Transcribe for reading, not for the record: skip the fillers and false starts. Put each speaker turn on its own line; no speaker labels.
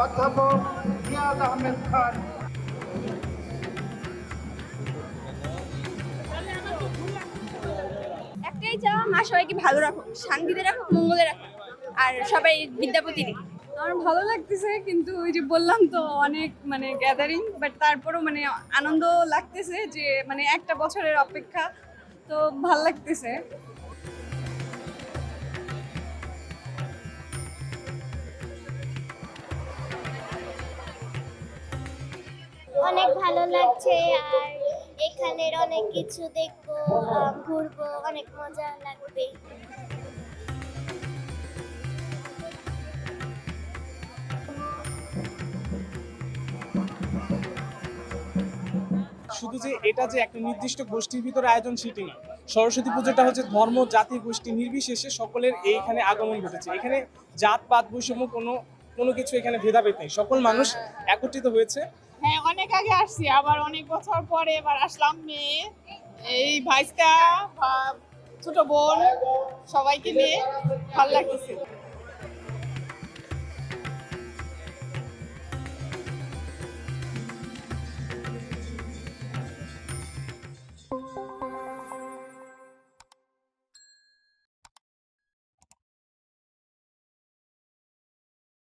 অধ্যাপক নিয়াজ আহমেদ খান।
একটাই চাওয়া, মা সবাইকে ভালো রাখুক, শান্তিতে রাখুক, মঙ্গলে রাখুক, আর সবাই বিদ্যাপতি দিক।
আমার ভালো লাগতেছে, কিন্তু ওই যে বললাম তো অনেক মানে গ্যাদারিং, বাট তারপরও মানে আনন্দ লাগতেছে যে মানে একটা বছরের অপেক্ষা, তো ভাল লাগতেছে।
অনেক ভালো লাগছে, আর এখানের অনেক কিছু দেখবো, ঘুরবো, অনেক মজা লাগবে।
শুধু যে এটা যে একটা নির্দিষ্ট গোষ্ঠীর ভিতরে আয়োজন সেটি না, সরস্বতী পুজোটা হচ্ছে ধর্ম জাতি গোষ্ঠী নির্বিশেষে সকলের এইখানে আগমন ঘটেছে। এখানে জাত পাত বৈষম্য কোনো কিছু এখানে ভেদাভেদ নেই, সকল মানুষ একত্রিত হয়েছে।
হ্যাঁ, অনেক আগে আসছি, আবার অনেক বছর পরে এবার আসলাম। মেয়ে, এই ভাইস্তা, ছোট বোন, সবাইকে নিয়ে ভালো লাগতেছে।